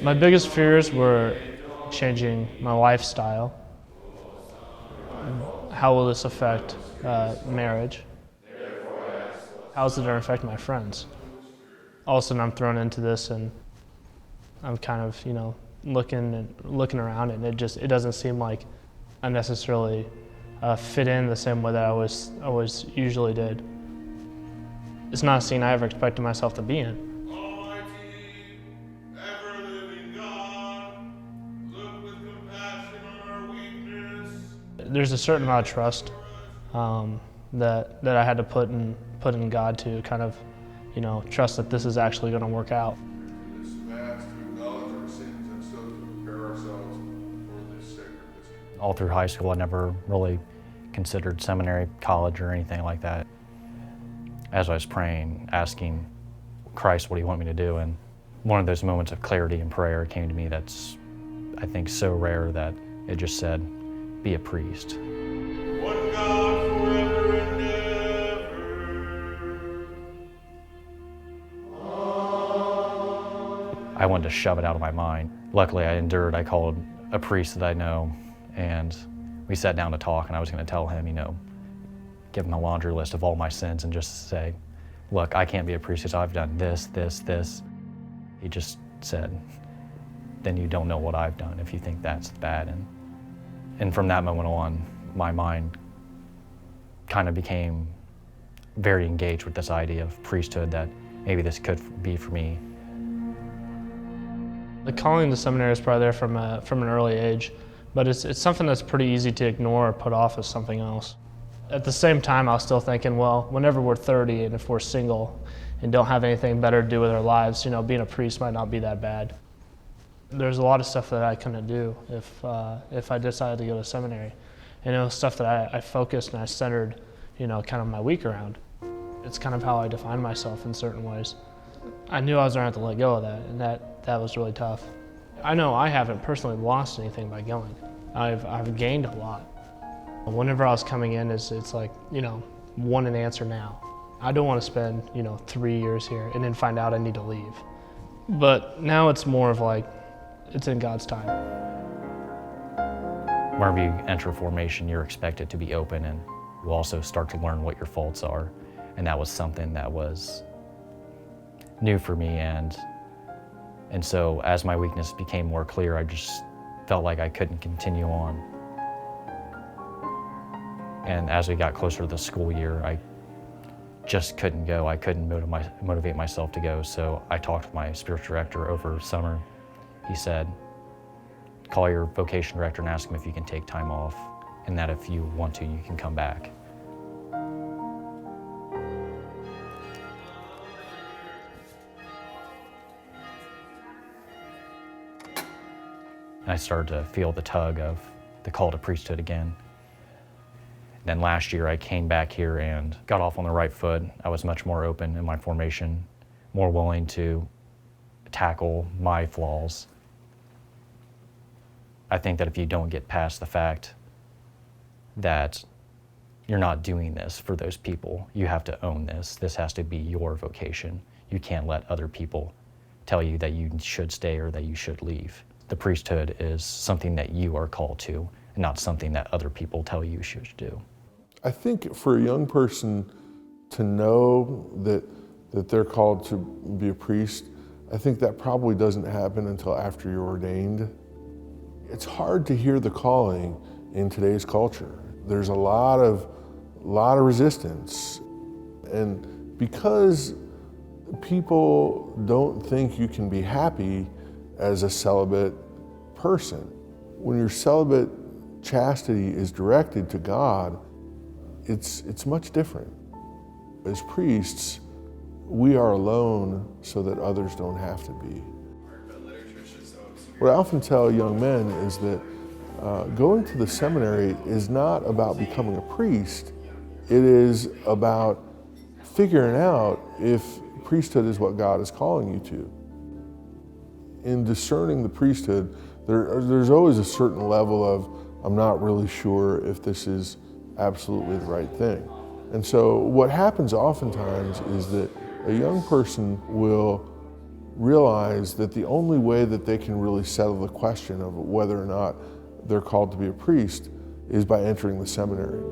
My biggest fears were changing my lifestyle. How will this affect marriage? How is it going to affect my friends? All of a sudden I'm thrown into this and I'm kind of, looking around and it doesn't seem like I necessarily fit in the same way that I always usually did. It's not a scene I ever expected myself to be in. Almighty, ever-living God, look with compassion on our weakness. There's a certain amount of trust that I had to put in God to kind of, trust that this is actually going to work out. This fast to acknowledge our sins and so to prepare ourselves for this sacred mystery. All through high school, I never really considered seminary, college, or anything like that. As I was praying, asking Christ what he wanted me to do, and one of those moments of clarity and prayer came to me that's, I think, so rare that it just said, be a priest. One God forever and ever. I wanted to shove it out of my mind. Luckily, I endured. I called a priest that I know, and we sat down to talk, and I was going to tell him, give him a laundry list of all my sins and just say, look, I can't be a priest because I've done this, this, this. He just said, then you don't know what I've done if you think that's bad. And from that moment on, my mind kind of became very engaged with this idea of priesthood, that maybe this could be for me. The calling to seminary is probably there from an early age, but it's something that's pretty easy to ignore or put off as something else. At the same time, I was still thinking, well, whenever we're 30 and if we're single and don't have anything better to do with our lives, being a priest might not be that bad. There's a lot of stuff that I couldn't do if I decided to go to seminary. And it was stuff that I focused and I centered, kind of my week around. It's kind of how I define myself in certain ways. I knew I was going to have to let go of that, and that was really tough. I know I haven't personally lost anything by going. I've gained a lot. Whenever I was coming in, it's like, want an answer now. I don't want to spend, 3 years here and then find out I need to leave. But now it's more of like, it's in God's time. Whenever you enter formation, you're expected to be open, and you also start to learn what your faults are. And that was something that was new for me. And so as my weakness became more clear, I just felt like I couldn't continue on. And as we got closer to the school year, I just couldn't go. I couldn't motivate myself to go. So I talked with my spiritual director over summer. He said, call your vocation director and ask him if you can take time off, and that if you want to, you can come back. And I started to feel the tug of the call to priesthood again. Then last year I came back here and got off on the right foot. I was much more open in my formation, more willing to tackle my flaws. I think that if you don't get past the fact that you're not doing this for those people, you have to own this. This has to be your vocation. You can't let other people tell you that you should stay or that you should leave. The priesthood is something that you are called to, and not something that other people tell you should do. I think for a young person to know that they're called to be a priest, I think that probably doesn't happen until after you're ordained. It's hard to hear the calling in today's culture. There's a lot of resistance. And because people don't think you can be happy as a celibate person, when your celibate chastity is directed to God, it's much different. As priests, we are alone so that others don't have to be. What I often tell young men is that going to the seminary is not about becoming a priest. It is about figuring out if priesthood is what God is calling you to. In discerning the priesthood, there's always a certain level of, I'm not really sure if this is absolutely the right thing. And so what happens oftentimes is that a young person will realize that the only way that they can really settle the question of whether or not they're called to be a priest is by entering the seminary.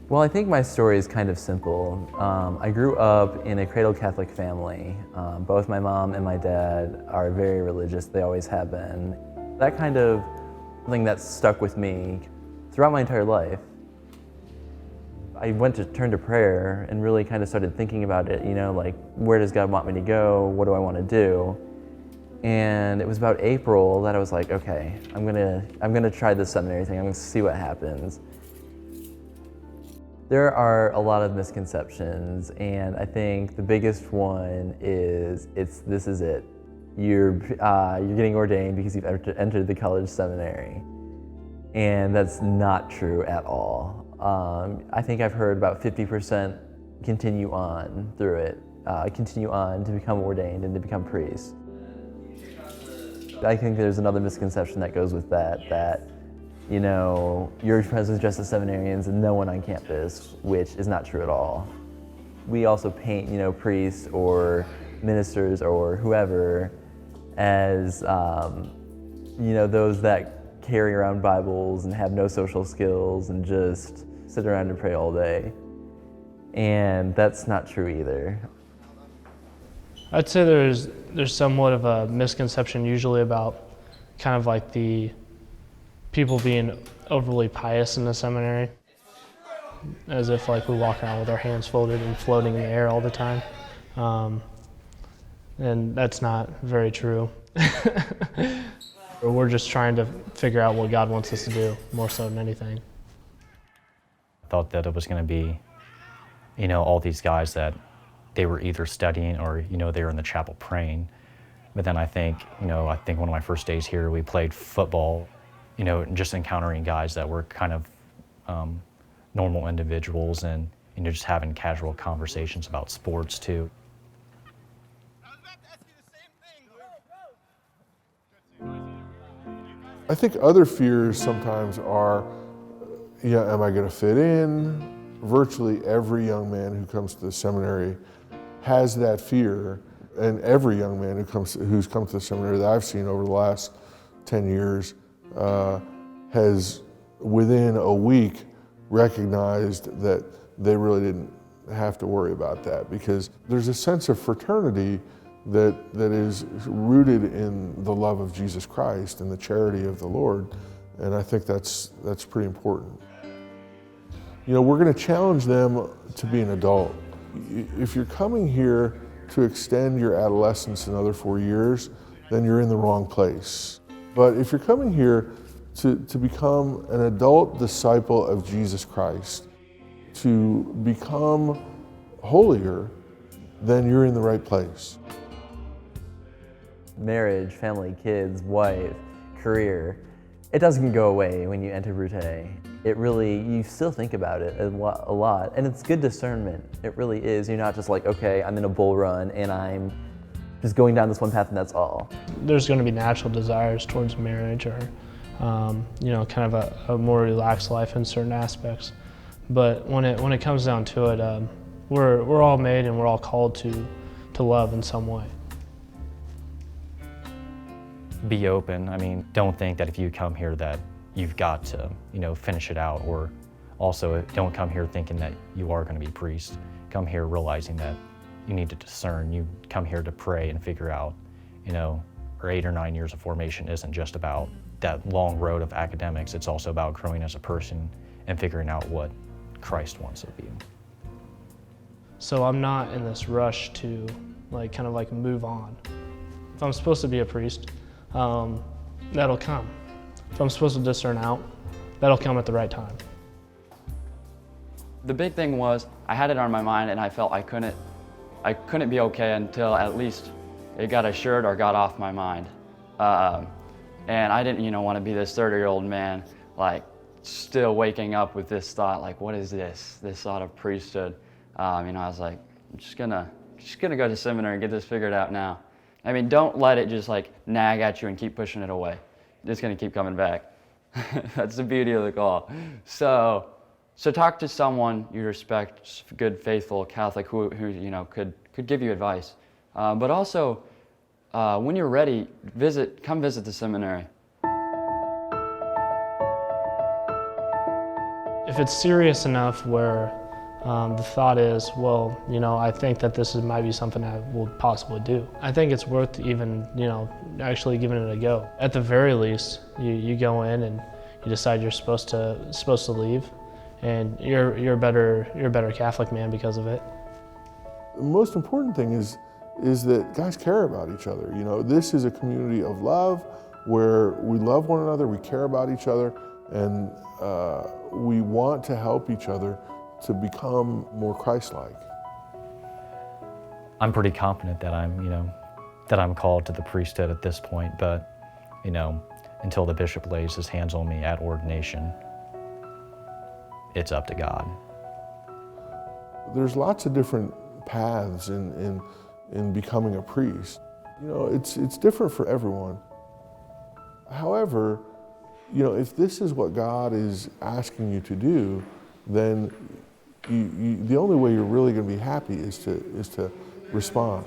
Well, I think my story is kind of simple. I grew up in a cradle Catholic family. Both my mom and my dad are very religious. They always have been. That kind of thing that stuck with me throughout my entire life. I went to turn to prayer and really kind of started thinking about it, like, where does God want me to go? What do I want to do? And it was about April that I was like, okay, I'm gonna try this seminary thing. I'm gonna see what happens. There are a lot of misconceptions, and I think the biggest one is this is it. You're getting ordained because you've entered the college seminary, and that's not true at all. I think I've heard about 50% continue on through it, continue on to become ordained and to become priests. I think there's another misconception that goes with that you're friends with just the seminarians and no one on campus, which is not true at all. We also paint, priests or ministers or whoever as, those that carry around Bibles and have no social skills and just sit around and pray all day. And that's not true either. I'd say there's somewhat of a misconception usually about kind of like the people being overly pious in the seminary, as if like we walk around with our hands folded and floating in the air all the time. And that's not very true. We're just trying to figure out what God wants us to do, more so than anything. I thought that it was going to be, all these guys that they were either studying or, they were in the chapel praying. But then I think one of my first days here, we played football, just encountering guys that were kind of normal individuals and, just having casual conversations about sports too. I think other fears sometimes are, am I going to fit in? Virtually every young man who comes to the seminary has that fear, and every young man who's come to the seminary that I've seen over the last 10 years has, within a week, recognized that they really didn't have to worry about that, because there's a sense of fraternity that is rooted in the love of Jesus Christ and the charity of the Lord, and I think that's pretty important. We're going to challenge them to be an adult. If you're coming here to extend your adolescence another 4 years, then you're in the wrong place. But if you're coming here to become an adult disciple of Jesus Christ, to become holier, then you're in the right place. Marriage, family, kids, wife, career, it doesn't go away when you enter Bruté. You still think about it a lot, and it's good discernment. It really is. You're not just like, okay, I'm in a bull run and I'm just going down this one path and that's all. There's going to be natural desires towards marriage or, kind of a more relaxed life in certain aspects. But when it comes down to it, we're all made and we're all called to love in some way. Be open. Don't think that if you come here that you've got to, finish it out, or also don't come here thinking that you are going to be a priest. Come here realizing that you need to discern. You come here to pray and figure out, our 8 or 9 years of formation isn't just about that long road of academics. It's also about growing as a person and figuring out what Christ wants of you. So I'm not in this rush to move on. If I'm supposed to be a priest, that'll come. If I'm supposed to discern out, that'll come at the right time. The big thing was I had it on my mind and I felt I couldn't be okay until at least it got assured or got off my mind. And I didn't, want to be this 30-year-old man, still waking up with this thought, what is this thought of priesthood? I was like, I'm just gonna go to seminary and get this figured out now. Don't let it just nag at you and keep pushing it away. It's gonna keep coming back. That's the beauty of the call. So So talk to someone you respect, good, faithful Catholic who could give you advice. But also, when you're ready, come visit the seminary. If it's serious enough where the thought is, well, I think that might be something I will possibly do, I think it's worth even, actually giving it a go. At the very least, you go in and you decide you're supposed to leave, and you're a better Catholic man because of it. The most important thing is that guys care about each other. This is a community of love where we love one another, we care about each other, and we want to help each other to become more Christ-like. I'm pretty confident that I'm called to the priesthood at this point, but until the bishop lays his hands on me at ordination, it's up to God. There's lots of different paths in becoming a priest. It's different for everyone. However, if this is what God is asking you to do, then the only way you're really going to be happy is to respond.